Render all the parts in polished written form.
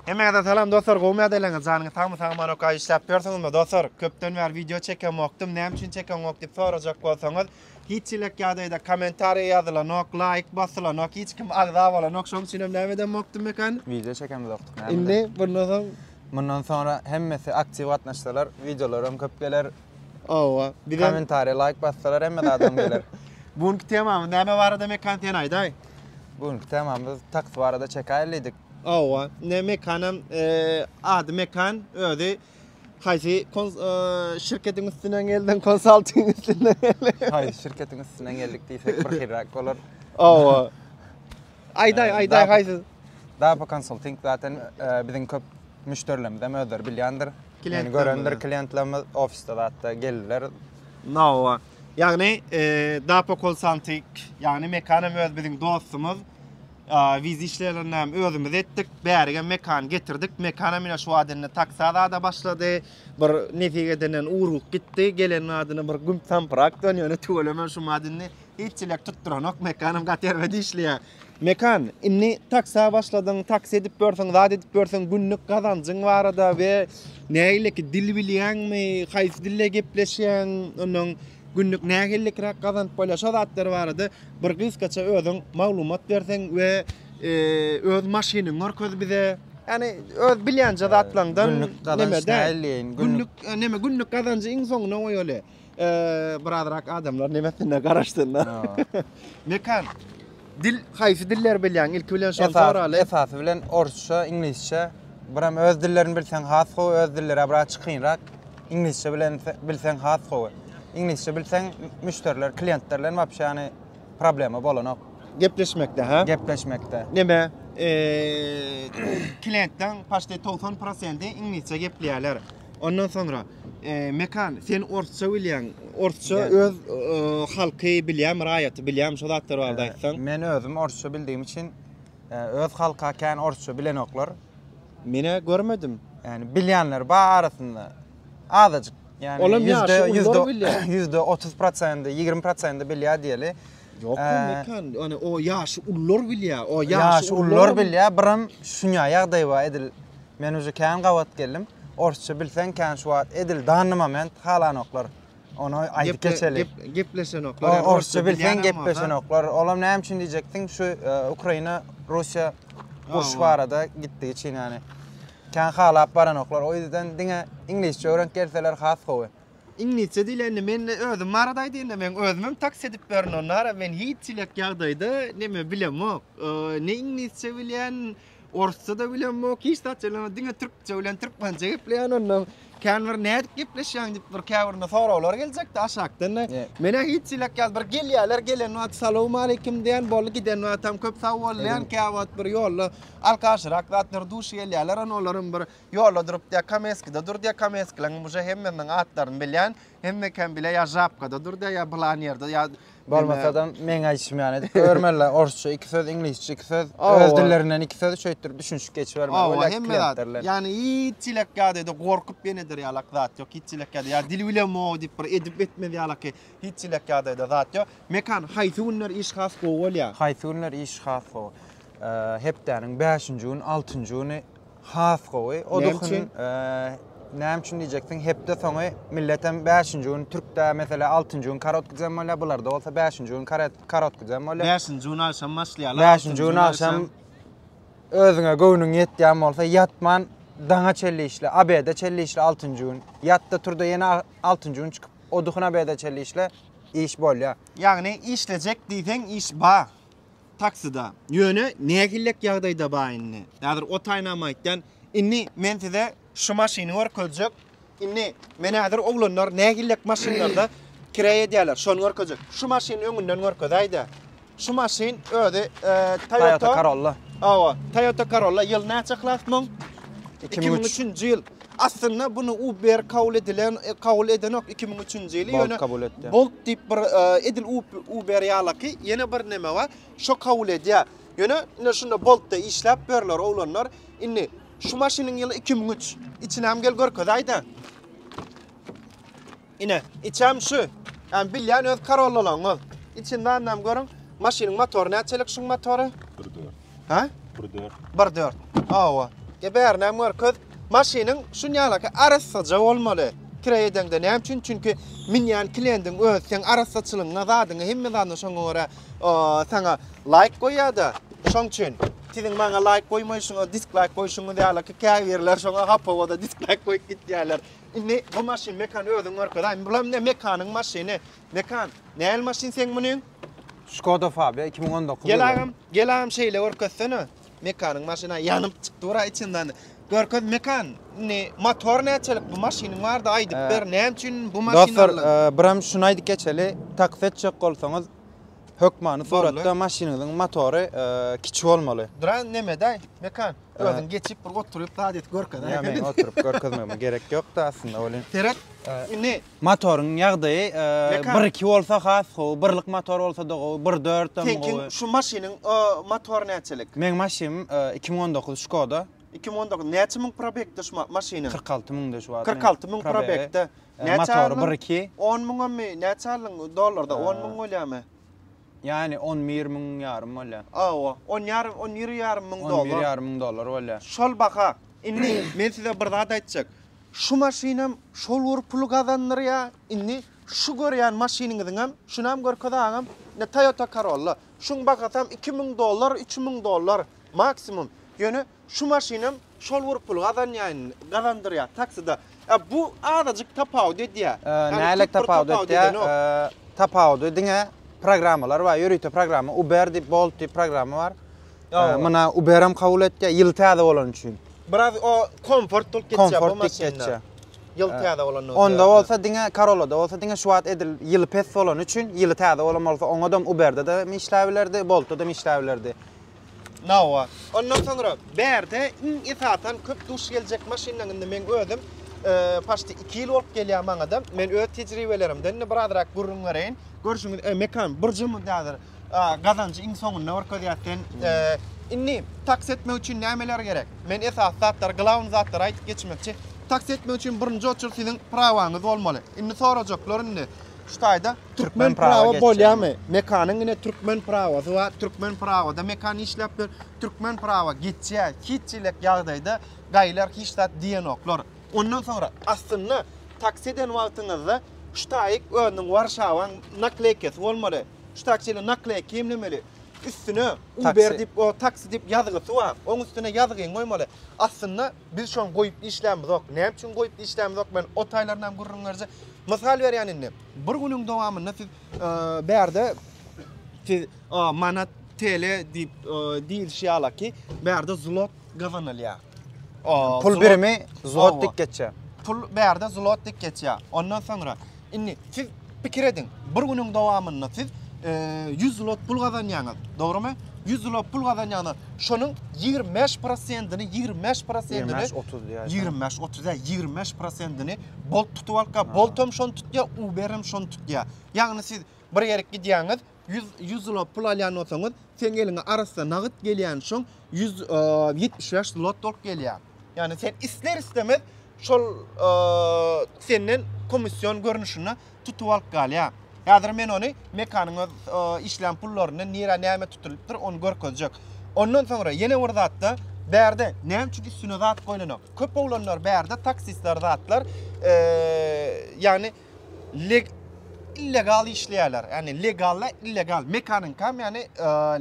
Hemen de salam dostlar, goýma deleňiz janyňyz tamam oka işläp berseňizmi dostlar? Köpden ber video çekemokdym, näme üçin çekemok diýip sorajak bolsaňyz, hiççilek ýagdaýda kommentariýa ýazylanok, like basylanok, hiç kim agda bolanok, şoň üçin näme demokdym mekan? Video çekemdi doktor. Indi bundan sonra hemmesi aktiv gatnaşdylar, videolarym köp geler. Owa, Kommentariýa, like bassalar hemme adam geler. Buňky temamy näme barada mekan tiýen aýdaý? Buňky temamyz taksy barada çekaýlydyk. Owa, ne mekanam ady mekan özi haýsy şirketiň üstünden gelden konsulting üstünden geldi. Hayır, şirketin üstünden geldik diýsek bir hirak bolar. Owa. Aýdaý haýsy? Dapa Consulting zaten bizim köp müşterilerimizden öder bilýändir. Yani görendir klientlerimiz ofiste hatta gelirler. Owa. Yani Dapa Consulting, yani mekanam öz bizim dostumuz. Biz işlerini özümüz ettik, bärigen mekan getirdik. Mekana mine şu adını taksada da başladı. Bir nefigedenen uruk gitti. Gelen adını bir gümp samprak dönüyor. Tülemen şu adını hiççilek tutturanok mekanım gatervedi işliyor. Mekan, inni taksa başladın, taks edip börsen, zat edip börsen günlük kazancın var da ve neyle ki dil bilýän mi, haýsy dille gepleşýän, onun günlük nägelikrak kazanıp boýlaşa zatlar bardy. Bir kıskaça özüň maglumat berseň we öz maşynyň örköz bize, yani öz bilýänje zatlardan günlük kazancı iň soňuna oýaly. Birazrak adamlar nemesine garaşdyrlar. Mekan dil haýsy diller bilýän? İlk bilen şol soraly. Esasy bilen orsça, inglizçe. Biram öz dillerini bilsen has gowy, öz dilleri biraz çykynrak. İngilizçe bilen bilsen has gowy. İngilizce bilsen müşteriler, klientlerle wapşa yani problemi bolanok. Gepleşmekde ha? Gepleşmekde. Neme? Klientden paşta 90% İngilizce gepleýärler. Ondan sonra mekan sen orsça bilýän, orsça öz halky bilýän, raýaty bilýän, şo zatlar barda aýtsaň. Men özüm orsça bildiğim için öz halka kan orsça bilenoklar. Mene görmedim. Yani bilýänler bar arasında azajyk. Yani %30%, 20% bilýär diýeli. Yok mekan, yani o yaş ullar bilýär, o yaş ullar bilýär, biram şuňa ýagdaý bar edil. Men uje kan gawat geldim. Orsça bilsen kan şu wagt edil danymament halanoklar. Onu aýdyp geçeli. Gepleşenoklar. Orsça bilsen gepleşenoklar. Olam näme üçin diýjekdiň? Şu Ukraina, Russiýa uruş barada gitdiği için yani. Kan halap baranoklar. O yüzden diňe İngilizce öğrenip gelseler has gowy. İngilizce diýende men özüm maraday diýende men özümem taks edip beren onlara men hiççilek ýagdaýda neme bilemok. Ne İngilizce bilýän, orsça da bilemok. Hiç da diňe türkçe bilen türkmençe gepleýän ondan kan bir näde gepleşýän diýip bir käwrine sorawlar geljekdi aşakdan. Mene hiççilek ýaz bir gelýärler, gelen wagt salamu alaykum diýen bolup giden wagt tam köp sawallan käwat bir ýolla alkaşrak zatlar duş gelýärler, onlarym bir ýolda durup diýä kameskide dur diýä kameskleň muje hemmeniň atlaryny bilýän, hemme kan bile ýa japkada dur diýä ýa planýerde ýa bolmasadan men aýşym ýany görmerler orsça iki söz, inglizçe iki söz, öz dillerinden iki söz şöýtdir düşünşik geçiberme öyle. Yani hiççilek ýagdaýda gorkup benedir ýalak zat ýok, hiççilek ýagdaýda ýa dil bilemok diýip bir edip etmedi ýalak, hiççilek ýagdaýda zat ýok. Mekan haýsy günler iş has bolýar? Haýsy günler iş has gowy. Hepdäniň 5-nji gün, 6-njy güni has gowy. O duhun näme üçin diýjekdiň? Hepde soňy milletem 5-nji gün Türkde mesela 6-njy gün karot güzem bolýar, bularda bolsa 5-nji gün karot güzem bolýar. 5-nji gün alşam başlaýarlar. 5-nji gün alşam özüňe göwnüň ýetýän bolsa ýatman daňa çelleşle, abede çelleşle 6-njy gün. Ýatda turda ýene 6-njy gün çykyp o duhun abede çelleşle iş bolýar. Yani işlejek diýsen iş ba. Taksida. Ýöne nägillik ýagdaýda baýynny. Nädir o taýnamaýdan inni men size şu maşyny görkezek. Inni men nädir oglanlar nägillik maşynlarda kiraýa edýärler. Şonu görkezek. Şu maşyny öňünden görkezäýdi. Şu maşyn özi Toyota Corolla. Awa, Toyota Corolla ýyl näçe klasmyň? 2003-nji ýyl. Aslında bunu Uber kabul edenok 2003-nji ýyly ýöne Bolt diýip bir edil Uber ýalaky ýene bir neme var. Şo kabul edýär. Ýöne şunda Boltda işläp berler oglanlar. Inni şu maşynyň ýyly 2003. İçine hem gel görkezäýdi. Ine, içem şu. Yani bilýän öz Corollalaryň. İçinden hem görün. Maşynyň motoru näçelik şuň motoru? 1.4. Ha? 1.4. 1.4. Awa. Gebärnäm görköz maşynyň şunýalaka arassaja bolmaly. Kireyedende näme üçin? Çünki min ýan klientin öz sen arassaçylygyna zadyňy hemme zany şoňa görä sana like goýýardy. Şoň üçin siziň maňa like goýmaýşyň, dislike goýşyň diýerler, käýerler şoňa hapawada dislike goýup gitýärler. Indi bu maşyn mekan özüň görköz. Bulam ne mekanyň maşyny? Mekan näl maşyn sen munyň? Skoda Fabia 2019. Gelam şeýle görkezsene. Mekanyň maşyna ýanyp çykdy ora içinden. Görköz mekan ne motor näçelik bu maşynyň bardy aýdyp ber. Näme üçin bu maşyny Dostlar, biram şunu aýdyp geçeli, taksit çek bolsaňyz hökmany suratda maşynyň motory kiçik bolmaly. Duran näme mekan? Özüň geçip bir oturup taýdyp görkezä. Ya men oturup görkezmeme gerek ýok da aslında bolin. Terat ne motoryň ýagdaýy 1-2 bolsa has, birlik motor bolsa da 1-4 da. Tekin şu maşynyň motor näçelik? Men maşynym 2019 Skoda. 2019 näçe müň probekde şu maşynyň? 46 müňde şu an. 46 müň probekde. Motory 1-2. 10 müňmi näçe alyň dollarda 10 müň bolýarmy? Yani 10-20 müň ýarym bolýar. Awa 10 ýarym 17 ýarym müň dollar. 11 ýarym müň dollar bolýar. Şol baka. Indi men size bir zat aýtjak. Şu maşynam şol wor pul gazandyrýar. Indi şu görýän maşynyňyzam şunam görkezäňem ne Toyota Corolla. Şuň bakasam 2000 dollar, 3000 dollar maksimum. Ýöne şu maşynam şol wor pul gazandyrýar taksida. Bu adajyk tapawut edýär. Nälik tapawut edýär? Tapawut diňe programmalar var, ýörüýte programma, Uber diýip, Bolt diýip programma var. Mana Uberam kabul etdi, ýyl täze bolan üçin. Biraz o komfort bolup geçýär bu maşynda. Ýyl täze bolan. Onda bolsa diňe Corolla'da bolsa diňe şuwat edil ýyl pes bolan üçin, ýyl täze bolan bolsa oňadam Uber'de de işläwlerdi, Bolt'da da işläwlerdi. Nawa. Ondan soňra berde isatan köp duş geljek maşynlaryny men özüm paşty 2 ýyl bolup gelýär maňa. Men öz tejribelerimden birazrak gurrunlaryň. Görüşüňiz mekan burjum dädir. Gazanjy iň soňunda görkezýärsen inni taks etmek üçin nämeler gerek? Men esas zatlar, glawn zatlar aýtyp geçmekçi. Taks etmek üçin birinji oçur siziň prawaňyz bolmaly. Inni sorajaklar inni şu taýda türkmen prawa bolýarmy? Mekanyň ine türkmen prawasy we türkmen prawada mekan işläp bir türkmen prawa geçýär. Hiççilik ýagdaýda gaýlar hiç zat diýenoklar. Ondan sonra aslında taksi eden wagtyňyzda şu taýyk özüň Warşawaň naklekesi bolmaly. Şu taksiyle naklek kimlemeli? Üstüne Uber diýip o taksi diýip ýazgysy var. Oň üstüne ýazgyň goýmaly. Aslında biz şoň goýup işlämez ok. Näme üçin goýup işlämez ok? Men o taýlardan gurrunlarja mysal berýän indi. Bir günüň dowamynda siz berde siz mana TL diýip diýilýär ki, berde zlot gazanylýar. Pul birimi zlot dik geçýär. Pul berde zlot dik geçýär. Ondan soňra indi siz pikir edin. Bir günüň dowamynda siz 100 zlot pul gazanýaňyz, dogrymy? 100 zlot pul gazanýaňyz, şonuň 25%-ni 25%-ni Bolt tutup alka, Boltom şonu tutýar, Uberim şonu tutýar. Ýagny siz bir ýere gidýäňiz, 100 zlot pul alýan bolsaňyz, sen geliňe arasda nagyt gelýän şoň 175 zlot bolup gelýär. Ýani sen isler istemez şol senden komisyon görnüşini tutup alyp galýar. Ýa-da men ony mekanyň işlem pullaryny näme tutulypdyr, onu görkezjek. Ondan soňra ýene bir zatda berde näme üçin üstüne zat goýulanok? Köp oglanlar berde taksistler zatlar ýani illegal işleýärler. Ýani legalla illegal. Mekanyň kam ýani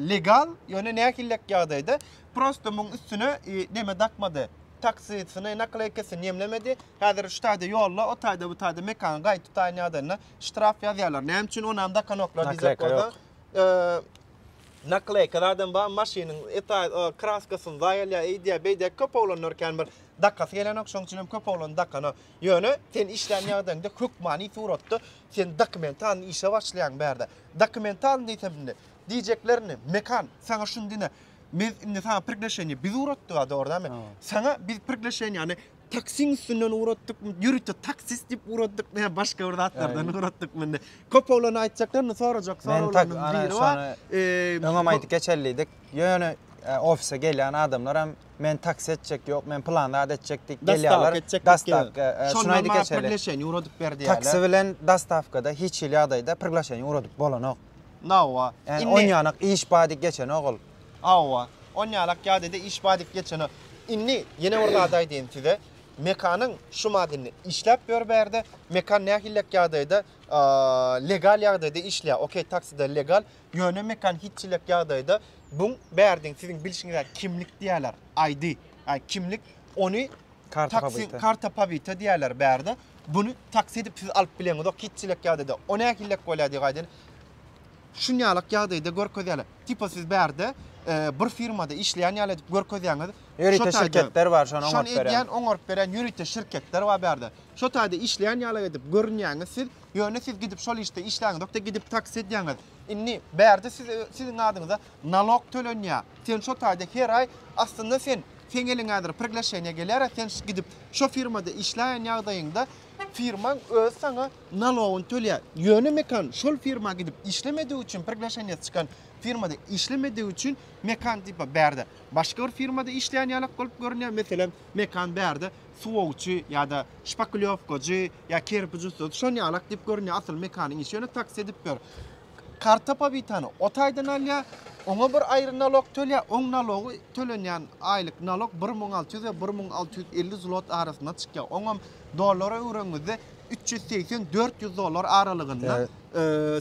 legal ýöne näkillik ýagdaýda prosto muň üstüne näme dakmady. Taksisini naklekesini yemlemedi. Häzir şu taýda ýolla, o taýda bu taýda mekan gaýt tutaýan ýadyna ştraf ýazýarlar. Näme üçin onam da kanoklar diýip bolsa, naklekalardan ba maşynyň kraskasyny zaýalýa, eýdiýä, beýdiýä köp oglanlarken bir dakasy gelenok, şoň üçin köp oglan dakana. Ýöne sen işlän ýagdaýynda hökmany suratda sen dokumental işe başlaýan berde. Dokumental diýsem diýjeklerini mekan sana şundyna biz indi sana priglešenje biz uğrattık doğru mi? Sana biz priglešenje yani taksiň üstünden uğrattık, ýürüýte taksist diýip uğrattık veya başga uğratlardan uğrattık mende. Köp olan aýtjaklarny sorajak soralarny biri var. Öňe aýtyp geçerlidik. Ýöne ofise gelýän adamlar hem men taksi etjek ýok, men planda etjekdik gelýärler. Dastavka. Şunu aýdyp geçerli. Priglešenje uğratyp berdiler. Taksi bilen dastavkada hiç ýyl ýagdaýda priglešenje uğratyp bolanok. Nawa. Yani on ýanyk iş badyk geçen ogul. Awa. On ýalak ýagdaýda iş badyk geçen. inni yine orada aday deyin size. Mekanın şu madeni işlep berde. Mekan ne hillek yağdaydı? Legal yağdaydı işle. Okey takside legal. Yönü mekan hiççilek yağdaydı. Bun berdin sizin bilişinizler kimlik diyorlar. ID. Yani kimlik onu karta pabita diyorlar berde. Bunu taksi edip siz alıp bilen o hiççilek yağdaydı. O ne hillek koyla diye şunyalık yağdaydı görközüyorlar. Tipo siz berde bir firmada işleyen yağlı görközüyorlar. Yürüte şirketler var şu an Şan ediyen oňorp beren yürüte şirketler var berde. Şo taýda işleyen ýaly edip görünýäňiz siz, ýöne siz gidip şol işte işläňiz, dokda gidip taksi edýäňiz. Inni berde sizin adyňyza nalog tölenýär. Sen şo taýda her ay aslında sen eliňädir priglasheniýa geler, sen gidip şo firmada işläýän ýagdaýynda firmaň öz sana nalogun tölýär. Ýöne mekan şol firma gidip işlemediği için priglasheniýa çykan firmada işlemediği için mekan tipi berde. Başka bir firmada işleyen yalak olup görünüyor. Mesela mekan berde suwowçu ya da şpaklövkoçu ya kerpiççi şon yalak dip görünüyor. Asıl mekanın işini taksi edip gör. Kartapa bir tane o taydan alya ona bir ayrı nalog tölya. On nalogu tölenýän aylık nalog 1600 ve 1650 zlot arasında çıkıyor. Ona dolara öwrüňizde 380-400 dolar aralygynda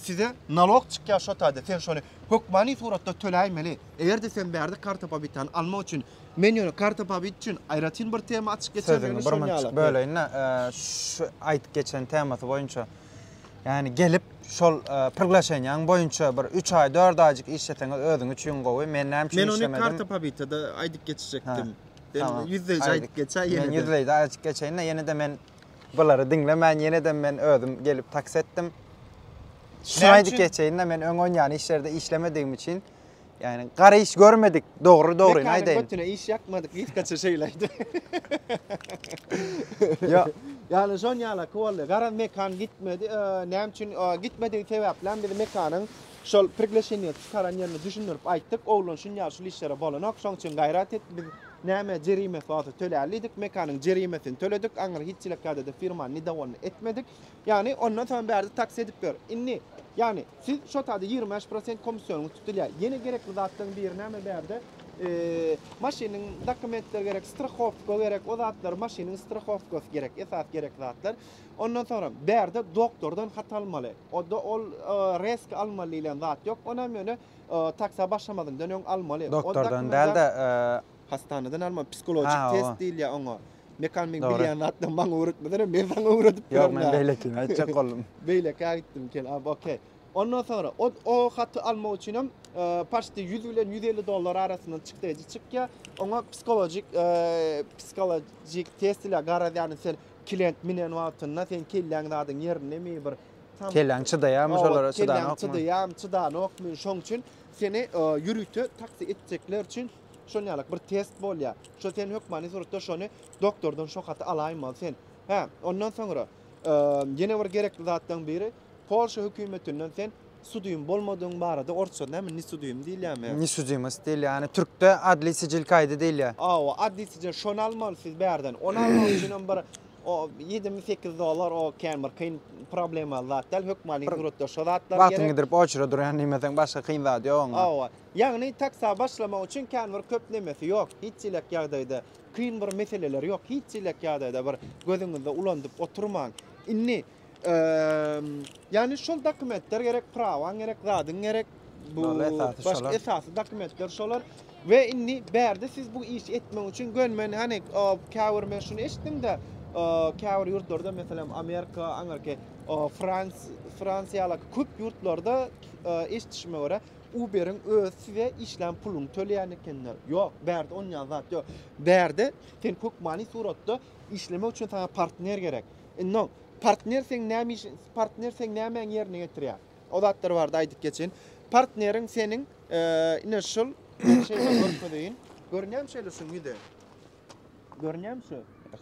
size nalog çıkıyor şo taýda. Sen şonu hökmani suratda töläýmeli. Eger sen berde kartapa bir tane almak için menüni kartapa bir için aýratyn bir tema açyk geçerli şonu ýaly. Böyleýine şu aýtyp geçen temasy boýunça yani gelip şol priglasheniýaň boýunça bir 3 ay 4 aýjyk işleteňiz özüň üçin gowy. Men näme onu kartapa bir tada aýdyp geçecekdim. %100 aýdyp geçer ýene. Men %100 aýdyp geçeýine ýene de men bulary diňlemän ýene de men özüm gelip taksi etdim. Şunu aýdyp geçeýine men öňe işlerde işlemediğim için yani gara iş görmedik. Doğru aýdaýyn. Götüne iş yakmadık. Hiç kaça şeyleydi. Ya yani son yala kovalı. Garan mekan gitmedi. Näme üçin gitmediği sebäplen bir mekanın şol priglasheniýa çıkaran ýerine düşünürip aýtdyk. Oğlun şun ýa şu işlere bolanok. Şoň üçin gayrat etdik. Näme jerime faty tölälidik. Mekanın jerimesini töledik. Aňyr hiççilek ýerde firma nidawany etmedik. Yani ondan soň bärde taksi edip ber. Inni yani siz şo taýda 25% komissiyonuňy tutulýar. Yine gerekli zatlaryň bir näme berde maşynyň dokumentleri gerek, strahowka gerek, o zatlar maşynyň strahowkasy gerek, esas gerek zatlar. Ondan sonra berde doktordan hat almaly. O da ol risk almaly bilen zat ýok. Onam ýöne taksa başlamadan öň almaly. Doktordan däl de hastaneden alma psikolojik test diýil ýa oňa. Mekan men bilýän zatdan maňa öwretmeden men saňa öwredip berdim. Ýok men beýlekin aýtjak boldum. Beýlek aýtdym kel. Okey. Ondan sonra o hatı almak için paşti 100 ile 150 dolar arasında çıktı çıkya ona psikolojik testler garaz yani sen klient minen wagtynda sen kelläň zadyn ýerine mi bir kelläň çydaýam şolara çydan çydan okmy şoň üçin seni ýürüte taksi etjekler üçin şonýalyk bir test bolýar. Şo sen hökmany suratda şonu doktordan şo hatı alaýma sen. Ondan sonra ýene bir gerekli zatdan biri Polşa hökümetinden sen sudyum bolmadygyň barada orçsa näme ni sudyum diýilýärmi? Ni sudyumys diýil ýani türkde adli sicil kaýdy diýilýär. Adli sicil şonu almalysyz berden. Onu almak üçin bir o 7-8 dolar o kämer kyn problem zatlar hökmany suratda şo zatlar gerek. Wagtyny dirip oçura durýan nimeden başga kyn zat ýok. Ýagny taksa başlamak üçin kämer köp nemesi ýok. Hiççilek ýagdaýda kyn bir meseleler ýok. Hiççilek ýagdaýda bir gözüňizde ulandyp oturmaň. Inni yani şol dokumentler gerek prawan gerek zadyň gerek bu başka esasy dokumentler şolar ve inni berde siz bu iş etmek için gönmen hani käwürme şunu eşitdim-de käwür ýurtlarda mesela Amerika, Fransiýalyk köp ýurtlarda eşitişime göre Uber'in öz size işlem pulunu töleýän ekenler. Ýok, berde onýa zat ýok. Berde sen hökmany suratda işlemek üçin sana partner gerek. No partner sen näme ýerine getirýär? O zatlar bardy aýdyp geçen. Partneriň seniň ine şol şeýle görkezýin. Görnäm şeýle şuň ýerde. Görnäm şu.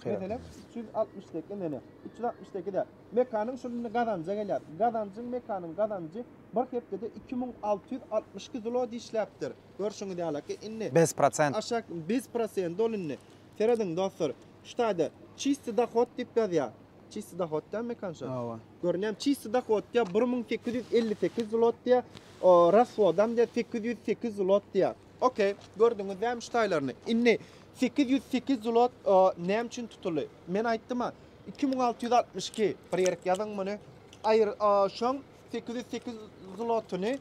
Mesela 360'daki nene 360'daki de mekanın şunu gazanca gelýär. Gazanjyň mekanın gazanjy bir hepde 2662 zlot işläpdir. Görşüňiz ýaly inni 5%. Aşak 5% dolunny. Seredin dostlar. Şu taýda çisti dohod diýip ýazýar. Çisti dohoddan mekan şu. Görnäm çisti dohod ýa 1858 zlot diýär. O raswodam diýär 808 zlot diýär. Okey, gördüňiz hem şu taýlaryny. Inni 808 zlot näme üçin tutuldy? Men aýtdym-a 2662 bir ýerek ýazyň muny. Aýr şoň 808 zlotuny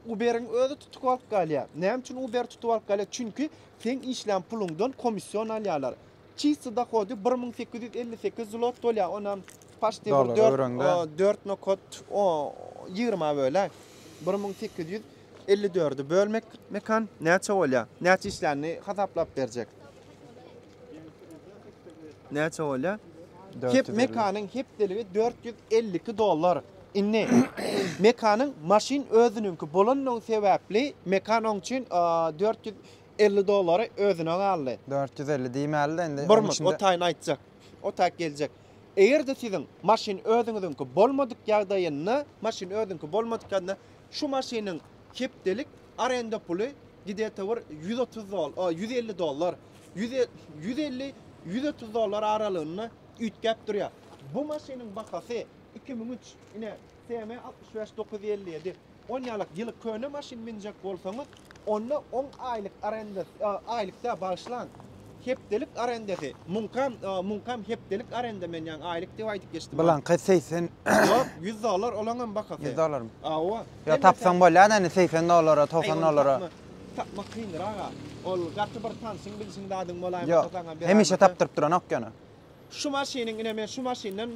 Uber'in özü tutup alıp galýar. Näme üçin Uber tutup alıp galýar? Çünki sen işlem pulundan komisyon alýarlar. Çiğsi da kodu 1858 zlot dolýar. Onam paşty 4.20 böyle. 1854'ü bölmek mekan näçe bolýar? Näçe işlerini hasaplap berjek? Näçe bolýar? Hep mekanın hepdeligi $452. Inni mekanın maşin özününki bolanlyň sebäpli mekan oň üçin $450 özüne aldy. 450 diýmeli indi. O taýyn aýtjak. O taýy geljek. Eger-de siziň maşin özüňiznki bolmadyk ýagdaýynda, maşin özüňki bolmadyk ýagdaýynda şu maşiniň hepdelik arenda puly gidetewir $150. $150-$130 aralygyny ütgäp durýar. Bu maşiniň bahasy 2003 ine SM 65957 10 ýyllyk köne maşin minjek bolsaňyz onda 10 aýlyk arenda aýlykda başlan hepdelik arendasy munkam hepdelik arenda men ýa aýlyk diýip aýdyp geçdim. Bilen $80 yok $100 olaňam bahasy. $100 Awa. Ya tapsaň bolýar da $80 $90. Tapmak kyndyrak. Ol gatty bir tansyň bilsiň dadyň bolaýmy tapsaňa. Hemişe tapdyryp duran ok ýana. Şu maşiniň ine men şu maşinden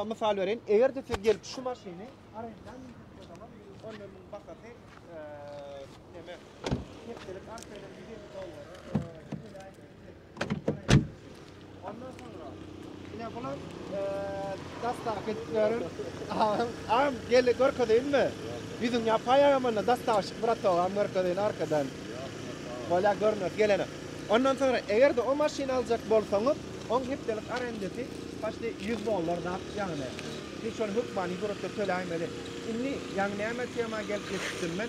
mysal bereň. Eger de siz gelip şu maşini arendan ondan bahasy neme hepdelik arkadan $100. Ondan sonra ine bulan dastak etdiler. Am gel görkedeýin mi? Bizim ýapaýamana dastak aşyk bırato am görkedeýin arkadan. Bola görnür gelene. Ondan sonra eger de o maşini aljak bolsaňyz, on hepdelik arendasy başda $100 da ýagny. Hiç şol hukmany durupda töläýmeli. Inni ýagny näme tema gelip geçdim men?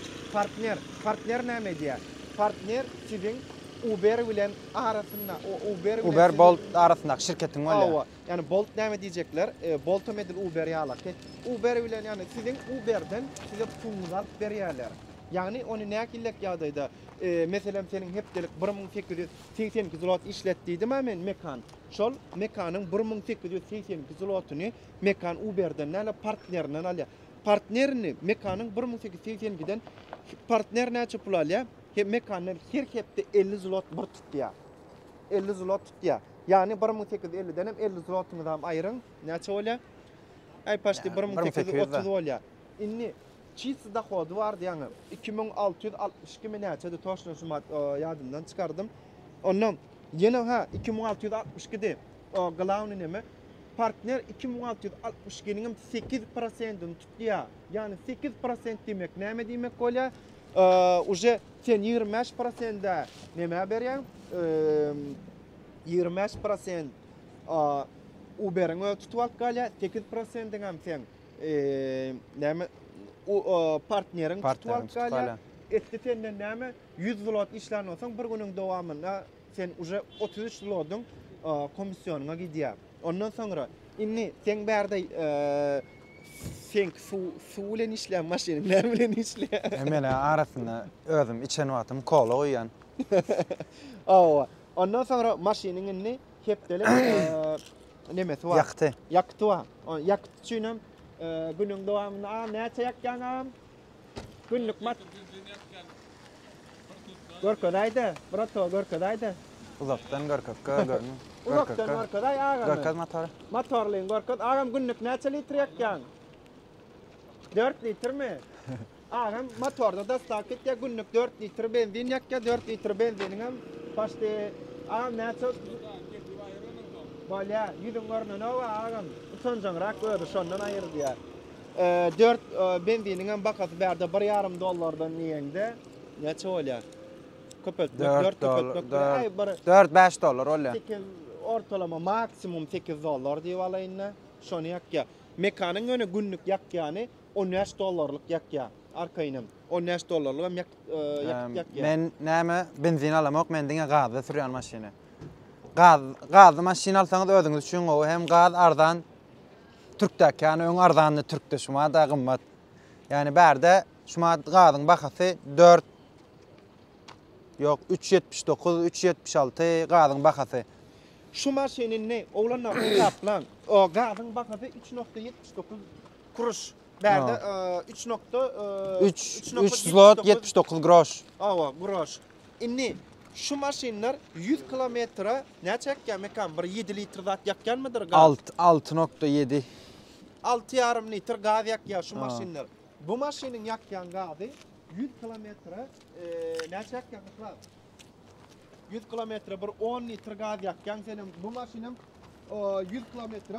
Partner näme diýär? Partner siziň Uber bilen arasynda, Uber Bolt arasyndaky şirketiň bolýar. Yani Bolt näme diýjekler? Bolt medel Uber ýalak. Uber bilen yani siziň Uberden size pul alyp berýärler. Yani onu näkillek ýagdaýda meselem senin hepdelik 1882 zlot işletdiýdim men mekan. Şol mekanyň 1882 zlotuny mekan Uberden näle partnerinden alýar. Partnerini mekanyň 1882'den partner näçe pul alýar? Mekanyň her hepde 50 zlot bir tutýar. 50 zlot tutýar. Yani 1850'den hem 50 zlotuny da aýryň. Näçe bolýar? Ay paşty 1830 bolýar. Inni çiğsi da kodu vardı yani 2662 mi näçe toşna şumat ýadymdan çykardım. Ondan yine 2662'de galawny neme partner 2662'nin 8%'ını tutýar. Yani 8% demek näme demek bolýar? Uje sen 25%'da näme berýän? 25% Uber'in tutup alyp galýar, 8%'den hem sen näme partnerin tutup alyp galýar. Etdetenden näme 100 zlot işlän bolsaň bir günüň dowamynda sen uje 33 zlotyň komissionuňa gidýär. Ondan soňra inni sen bärde sen su bilen işlän maşiny näme bilen işlän? Hemen arasynda özüm içen watym kola goýan. Awa. Ondan soňra maşynyň inni hepdelik nemesi bar. Ýakty. Ýakty bar. Ýakty üçin günüň dowamynda näçe ýakýan? Günlük mat. Görkedaýda, brato görkedaýda. Uzakdan görkekkä görnü. Uzakdan görkedaý agam. Görkez motor. Motorlyň görked agam günlük näçe litr ýakýan? 4 litr mi? Agam motorda da stak etýär günlük 4 litr benzin ýakýar, 4 litr benziniň hem başda agam näçe bolýar, ýüzüň görnüň agam sonjaňrak öýdi şondan aýyrdy. 4 benziniň hem bakasy bärde $1,5 niýende näçe bolýar? Köpet 4 köpet 4-5 dollar bolýar. 8 ortalama maksimum $8 diýip alaýynda şonu ýakýar. Mekanyň öňe günlük ýakýany $10 ýakýar. Arkaýynam $10 hem ýakýar. Men näme benzin alamok, men diňe gazda sürýän maşyny. Gazda maşyny alsaňyz özüňiz üçin o hem gaz ardan Türkdäki ýani öň arzanly Türkde şuma da gymmat. Yani bärde şuma gazyň bahasy Yok 3.79, 3.76 gazyň bakasy. Şu maşinin ne? Oğlanlar hesaplan. O gazın bakası 3.79 kuruş. Berde 3 zlot 79 groş. Ava groş. Inni şu maşinler 100 kilometre ne çekken mekan bir 7 litre zat yakyan mıdır gaz? 6.7. 6,5 litre gaz yakya şu maşinler. Bu maşinin yakyan gazı 100 kilometre ne çekken mesela 100 kilometre bir 10 litre gaz yakyan senin bu maşinin 100 kilometre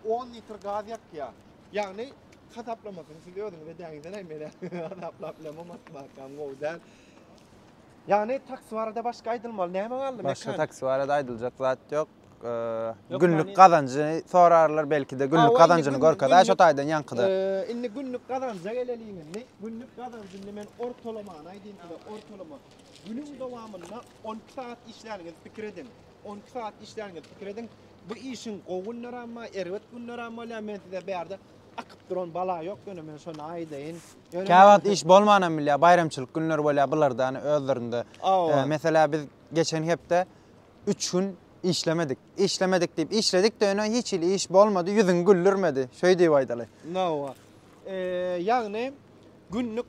10 litre gaz yakya. Yani hesaplamasını siz ödün ve denizden emele hesaplamamak makam güzel. Yani taksi var da başka aydılmalı. Ne hemen aldım? Başka taksi var da aydılacak zat yok. Yok, Günlük yani- kazancı sorarlar belki de günlük Aa, kazancını günlük- görkada şu günlük- taydan yankıda. Inni günlük kazancı geleliğin ne? Günlük kazancını men ortalama aydın da ortalama. Günün devamında 10 saat işleriniz fikir edin. 10 saat işleriniz fikir edin. Bu işin kovunlar ama ervet günler ama men size berde akıp duran bala yok men şonu aydayın. Käwat iş bolmanan bilýär, bayramçylyk günleri bolýar bulardan özlerinde. Aa. Mesela biz geçen hepde 3 gün işlemedik. İşlemedik diýip işledik de öne hiç ili iş bolmady, yüzün güllürmedi. Şöý diýip aýdaly. No. Yani günlük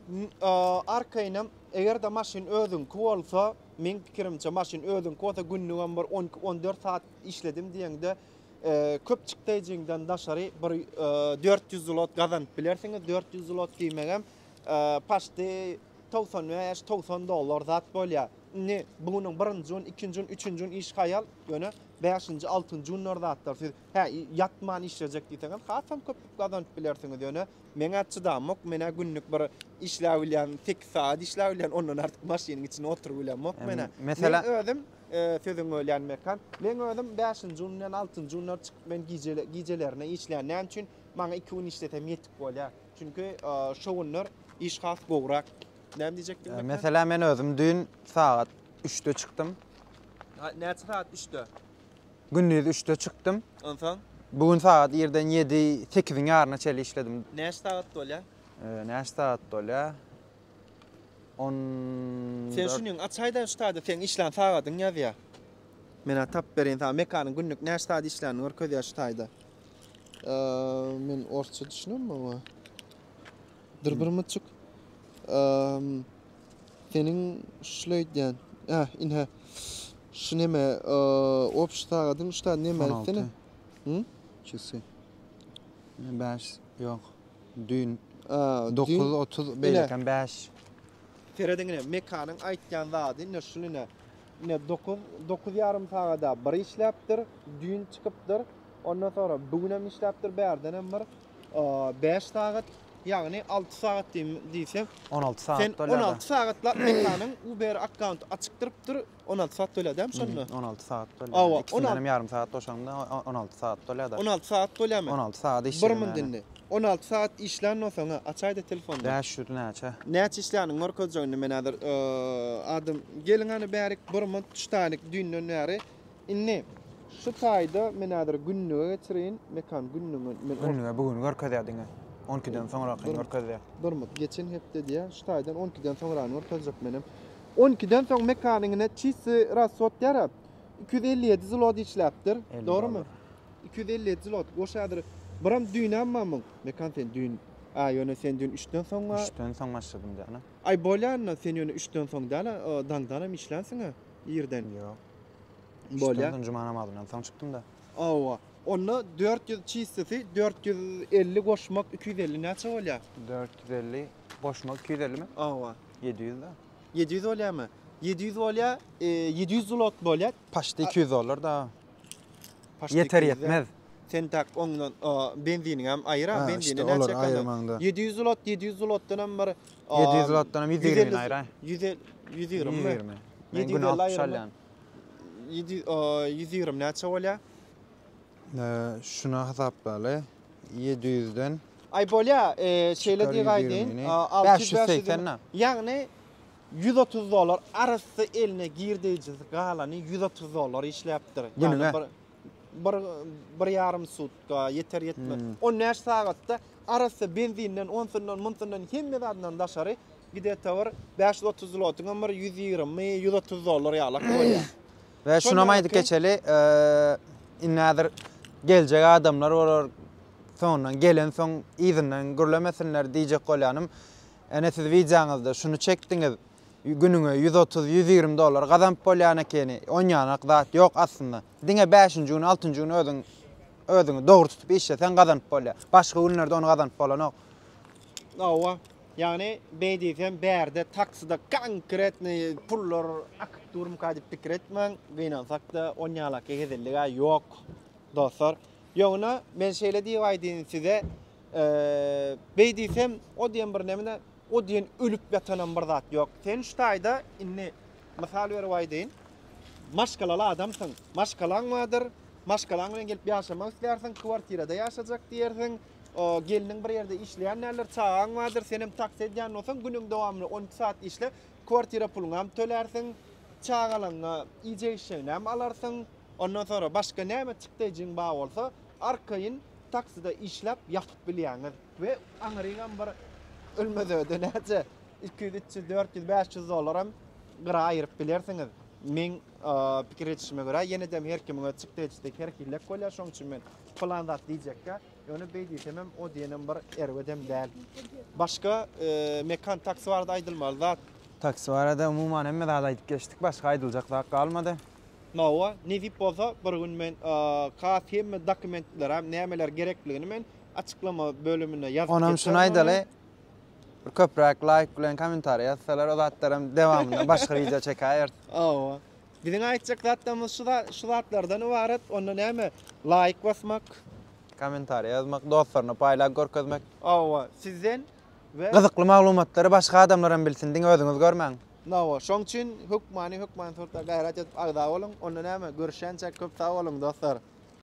arkaynam eger de maşin özün bolsa, men pikirimçe maşin özün bolsa günlük 14 saat işledim diýende köp çykdyjyňdan daşary bir 400 zlot gazanyp bilersiňiz. 400 zlot diýmegem paşty 90 dollar zat bolýar. Ne bunyň 1-nji gün, 2-nji gün, 3-nji gün iş hayal ýöne 5-nji, 6-njy günler zatlar. Siz yatman işlejek diýseňiz, hasam köp gazanyp bilersiňiz ýöne. Meňe çydamok, mene günlük bir işläw bilen 8 saat işläw bilen ondan artık maşynyň içine oturup bilenmok mene. Mesela- Men özüm sözüň öýlenmekan. Men özüm 5-nji günden 6-njy günler çykyp men gijelerine işlän. Näme üçin maňa 2 gün işletem ýetip bolýar. Çünki şu günler iş has gowrak. Näme diýjekdiň mekan? Mesela men özüm dün saat 3'te çıktım. Näçe saat 3'te? Gündüz 3'te çıktım. Ondan Bugün saat 7'den 8'in ýaryna çeli işledim. näçe saat bolýar? Näçe saat dolýar? 10. Sen şunyň açaýdan ştada sen işlän sagatyň ýazýar. Men tap berin ta mekanyň günlük näçe saat işlän görkezýär ştada. Men orça düşünem ama. Dur-bir senin şleýdän. Inha şu neme opştagadyn ştada neme seni? Çesi. 5 yok. Dün Dün 9:30 beýleken 5. Ferediňine mekanyň aýtýan zady näşüline ne 9:30 sagada bir işläpdir, dün çykypdyr. Ondan sonra bugün hem işläpdir, berden hem bir 5 saat, ýagny 6 saat diýsem, 16 saat sen dolýar. 16 saatla mekanyň Uber account açykdyrypdyr, 16 saat dolýar şonu. 16 saat dolýar. Awa, 2,5 ýarym saat doşanda 16 saat dolýar da. 16 saat dolýarmy? 16 saat Bir işledim. min dinle. 16 saat işlän soňa açaýda telefonda. 500 näçe? Näçe işläniň görkezýäni men häzir adam gelingany bärik 1 min tuştanik dünden näri. Inni şu taýda men häzir günnüge geçirin, mekan günnüge men Günlüge bugün görkezýärdiň. 12'den sonra görkezýär. 1 min geçen hepde diýär, şu taýdan 12'den soňra görkezjek menem. 12'den soň mekanyňyna çisi rasot ýarap. 257 zlot işläpdir. 50 Doğrumy? dolar. 257 zlot. Goşadyr. Biram düýnäm mamyň. Mekan sen düýn. Ýöne sen düýn 3'den soňra 3'ten soň başladım diýär. ay bolýarna sen ýöne 3'den soň dala daňdanam işlänsiňe ýerden. Yok. Bolýar. Bolýar. Cuma namazynyň soň çykdym da. Awa. Onu 400 çiğsisi 450 koşmak 250 näçe bolýar? 450 boşmak 250 mi? Awa. 700 da. 700 bolýarmy? 700 bolýar, 700 zlot bolýar. Paşda 200 dolar da. Paşta Yeter 200 yetmez. Sen tak ondan benzini hem ayıra, Ha, benzini işte olur, näçe ayırmanda. kalır? 700 zlotdan hem bir 700 zlotdan 120 ayra. 120 mi? 120. Men 750 gün 60 ayırma. alýan. 120 näçe bolýar? Şuna hesaplaly. 700'den Ay bolýar, şeýle Çıkar diýgaýdyn, 120'ni. 680. 580 na. Ýagny 130 dolar arasy eline girdiýi galany 130 dolar işläpdir. Gününe? Bir ýarym sutka yeter yetmez. O näş sagatda arasy benzinden, onsundan, munsundan hemme zaddan daşary gidete var 530 zlotun ömür 120-130 dolar ýalak bolýar. Ve şuna maydık geçeli innadır gelecek adamlar olur sonra gelen son izinden gürlemesinler diyecek bolýanım. Ene siz videoňyzda şunu çekdiňiz. Günüňe 130-120 dolar gazanp bolýan ekeni oňanak zat ýok aslında. Diňe 5-nji gün 6-njy gün özüňi dogry tutup işlesen gazanp bolýar. Başga günlerde onu gazanp bolan ok. Awa, yani beýdiýsem bärde taksida konkretni pullar akıp durmuk adyp pikir etmeň, gynansak da oňalak gezellige ýok. Dostlar, ýoguna men şeýle diýip aýdyn size, beýdiýsem o diýen bir nemine o diýen ölüp ýatanan bir zat ýok. Sen şu taýda inni mysal berip aýdyn. Maşgalaly adamsyň. Maşgalaň bardyr. Maşgalaň bilen gelip ýaşamak islersiň, kwartirada ýaşajak diýersiň. O geliniň bir ýerde işleýän näler çağaň bardyr. Sen hem taksi edýän bolsaň, günüň dowamly 12 saat işle, kwartira puluny hem tölersiň. Çağalaňa iýje işleýän hem alarsyň. Ondan sonra başga näme çykdyjyň bar bolsa, arkaýyn taksida işläp ýatyp bilýäňiz we aňyryňam bir ölmezöde näçe 200, 300, 400, 500 dolar hem gyra aýryp bilersiňiz. Men pikir etişime göre ýene-de her kimiň çykdyjyk her kille bolýar, şoň üçin men plan zat diýjekkä, ýöne beýdiýsem hem o diýenem bir erwedem däl. Başga mekan taksi barada aýdylmaly zat. Taksi barada umuman hemme zat aýdyp geçdik. Başga aýdyljak zat galmady. Nawa, nezip bolsa bir gün men kafi hem dokumentler hem nämeler gerekligini men açıklama bölümüne ýazyp Onam şunu aýdaly. Bir köprak like bilen komentar ýazsalar o zatlarym dewamında başga video çekäýär. Awa. Biziň aýtjak zatlarymyz şu zatlardan ibaret. Onda näme? Like basmak, Komentar ýazmak, dostlaryna paýlap görkezmek. awa, sizden we Gyzykly maglumatlary başga adamlar bilsin diňe özüňiz görmäň. nawa. Şoň üçin hukman sorta gaýrat edip agda bolun. Onda näme? Görüşençe köp sag bolun dostlar.